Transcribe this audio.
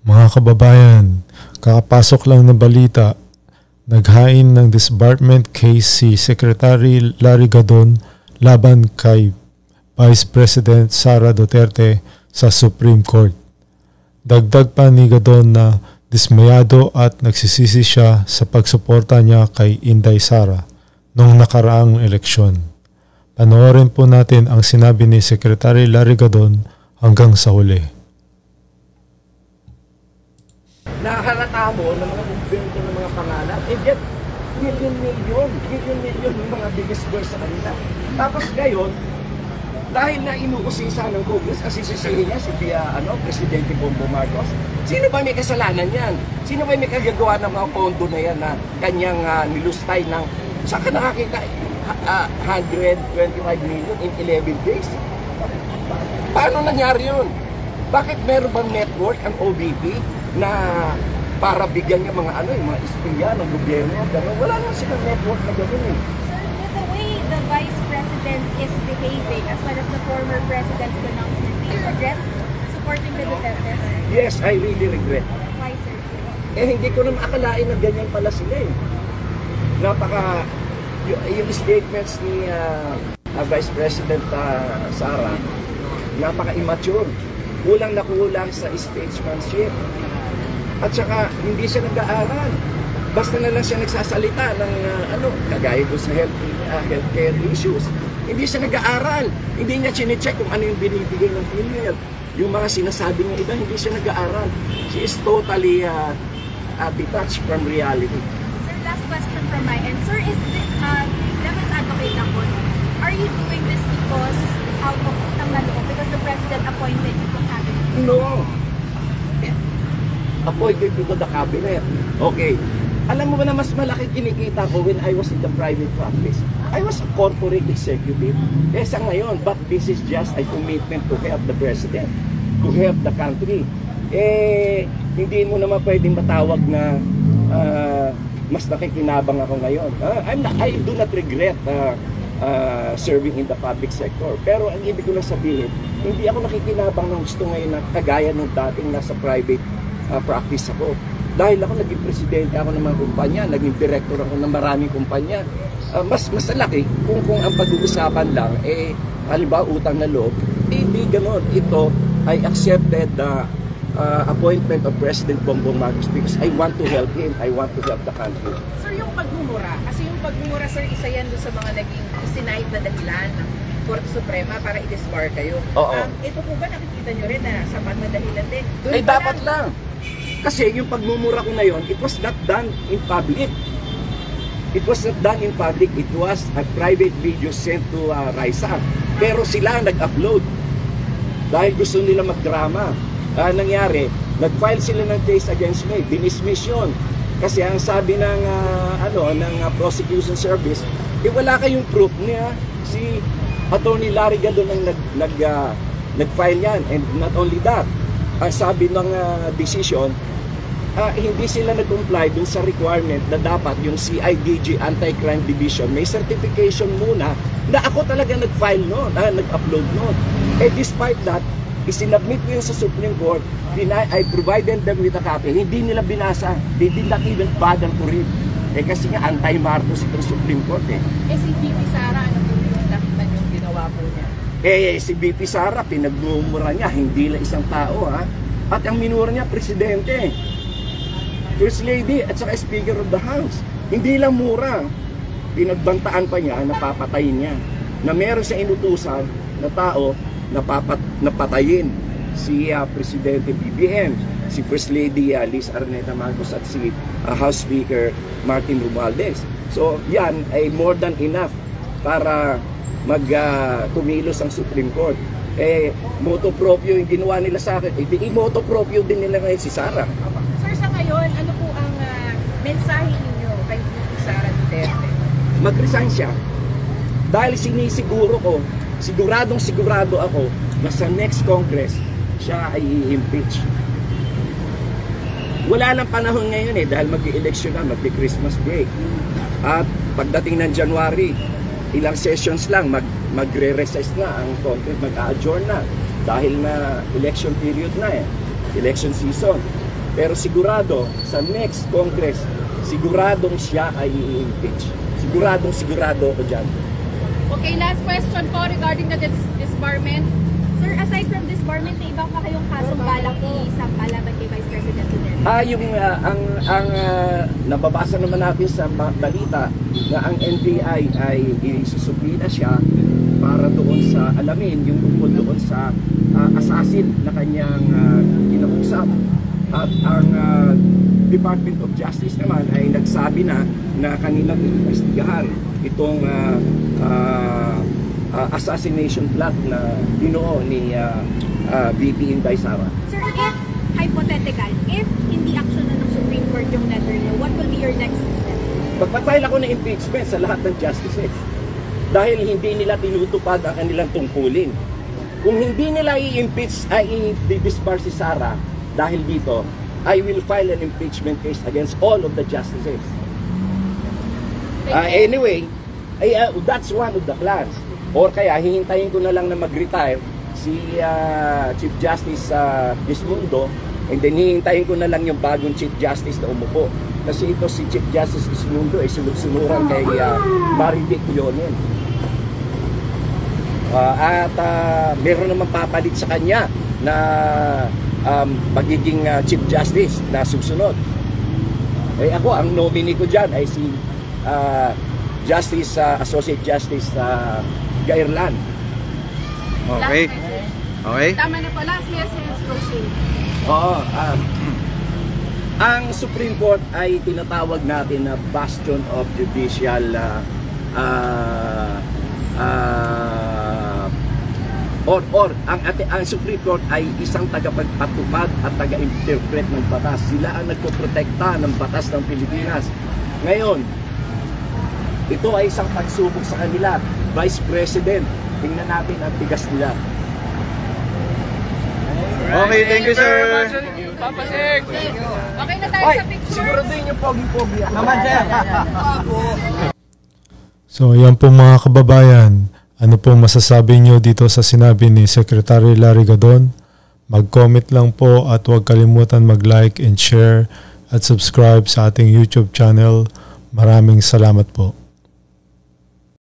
Mga kababayan, kakapasok lang na balita, naghain ng disbarment case si Secretary Larry Gadon laban kay Vice President Sara Duterte sa Supreme Court. Dagdag pa ni Gadon na dismayado at nagsisisi siya sa pagsuporta niya kay Inday Sara noong nakaraang eleksyon. Panoorin po natin ang sinabi ni Secretary Larry Gadon hanggang sa huli. Nahalata mo ng mga kumbento ng mga pangalan, and yet, million yung mga biggest girls sa kanila. Tapos ngayon, dahil na inuusisa ng Congress, kasi sisihin niya si Presidente Bongbong Marcos, sino ba may kasalanan yan? Sino ba may kagagawa ng mga kondo na yan na kanyang nilustay ng, saan ka nakakita, 125 million in 11 days? Paano nangyari yun? Bakit meron bang network ang OBP na para bigyan niya mga yung mga espiya ng gobyerno? Wala naman silang network na gano'n eh. Sir, with the way the Vice President is behaving, as well as the former President's pronouncement, do you regret supporting the Duterte? Yes, I really regret. Why, sir? Hindi ko na maakalain na ganyan pala sila eh. Yung statements ni Vice President Sara, napaka-immature. Kulang na kulang sa statesmanship. At saka, hindi siya nag-aaral. Basta na lang siya nagsasalita ng kagaya ko sa healthcare issues. Hindi siya nag-aaral. Hindi niya chinecheck kung ano yung binibigay ng PhilHealth. Yung mga sinasabi ng iba, hindi siya nag-aaral. She is totally detached from reality. Sir, last question from my end. Sir, is this, devil's advocate ako, are you doing this because out of utang na loob? Because the President appointed you to cabinet? No. Appointed to the cabinet. Okay. Alam mo ba na mas malaki kinikita ko when I was in the private practice? I was a corporate executive. Kesa ngayon, but this is just a commitment to help the President, to help the country. Hindi mo naman pwedeng matawag na mas nakikinabang ako ngayon. I do not regret serving in the public sector. Pero ang ibig ko lang sabihin, hindi ako nakikinabang ng gusto ngayon na kagaya nung dating nasa private practice ako. Dahil ako naging presidente ako ng mga kumpanya, naging director ako ng maraming kumpanya. Mas malaki kung ang pag-uusapan lang, halimbawa utang na loob, hindi ganon. Ito, I accepted the appointment of President Bongbong Marcos because I want to help him, I want to help the country. Sir, yung pagmumura, kasi yung pagmumura, sir, isa yan doon sa mga naging isinahid na dahilan ng Korte Suprema para i-disbar kayo. Ito po ba nakikita nyo rin na sapat na dahilan din? Dapat lang. Kasi yung pagmumura ko na yon, it was not done in public. It was not done in public. It was a private video sent to Raisa. Pero sila nag-upload. Dahil gusto nila magdrama. Nangyari, nag-file sila ng case against me. Dinismiss yun. Kasi ang sabi ng prosecution service, wala kayong proof niya. Si Attorney Larry Gadon ang nag-file yan. And not only that, ang sabi ng decision, hindi sila nag-comply dun sa requirement na dapat yung CIDG Anti-Crime Division may certification muna na ako talaga nag-file noon, nag-upload noon. Despite that, isinabmit ko yun sa Supreme Court, I provided them with a copy. Hindi nila binasa. They did not even bother to read. Kasi nga anti-Marcos itong Supreme Court si VP Sara, ano po yung nakita niyong ginawa po niya? Si VP Sara, pinagmumura niya, hindi lang isang tao At ang minura niya, presidente, First Lady, at saka Speaker of the House. Hindi lang mura. Pinagbantaan pa niya, napapatayin niya. Na meron siya inutusan na tao, napatayin. Si Presidente BBM, si First Lady Liz Araneta Marcos at si House Speaker Martin Romualdez. So yan ay more than enough para kumilos ang Supreme Court. Moto proprio yung ginawa nila sa akin. Moto proprio din nila ngayon si Sara. Sir, sa ngayon, ano po ang mensahe ninyo kay Sara Duterte? Mag-resign siya. Dahil sinisiguro ko, sigurado ako na sa next Congress, siya ay i-impeach. Wala lang panahon ngayon dahil mag-i-election na, mag-Christmas break. At pagdating ng January, ilang sessions lang, magre-recess na ang Congress, mag-adjourn na. Dahil na election period na election season. Pero sigurado, sa next Congress, siguradong siya ay i-impeach. Sigurado ako dyan. Okay, last question po regarding the disbarment. Sir, aside from disbarment, may iba pa kayong kasong balak isang laban kay Vice President Duterte? Nababasa naman natin sa balita na ang NBI ay isusubina siya para doon sa alamin yung tungkol doon sa assassin na kanyang kinausap. At ang Department of Justice naman ay nagsabi na kanilang investigahan itong assassination plot na binuo ni VP Inday Sara. Sir, if hypothetical, if hindi action na ng Supreme Court yung letter niyo, what will be your next step? Magpapile ako ng impeachment sa lahat ng justices dahil hindi nila tinutupad ang kanilang tungkulin. Kung hindi nila i-impeach ay i-disbar si Sara dahil dito, I will file an impeachment case against all of the justices. Anyway, that's one of the plans. Or kaya hihintayin ko na lang na mag-retire si Chief Justice Gismundo, and then hihintayin ko na lang yung bagong Chief Justice na umupo. Kasi ito si Chief Justice Gismundo ay sunod-sunuran kay Marivic Leonen. At meron naman papalit sa kanya na magiging Chief Justice na susunod. Ako, ang nominee ko dyan ay si Associate Justice Gairlan. Okay. Okay. Tama na po, last message, proceed. Oo. Ang Supreme Court ay tinatawag natin na bastion of judicial ang Supreme Court ay isang tagapagpatupad at taga-interpret ng batas. Sila ang nagpoprotekta ng batas ng Pilipinas. Ngayon, ito ay isang pagsubok sa kanila. Vice President, tingnan natin ang tigas nila. Okay, thank you, sir. Papa Sek. Okay na tayo sa picture. Siguraduhin yung pogi-pogi. Naman, sir. So yan po mga kababayan, ano pong masasabi nyo dito sa sinabi ni Secretary Larry Gadon? Mag-comment lang po at huwag kalimutan mag-like and share at subscribe sa ating YouTube channel. Maraming salamat po.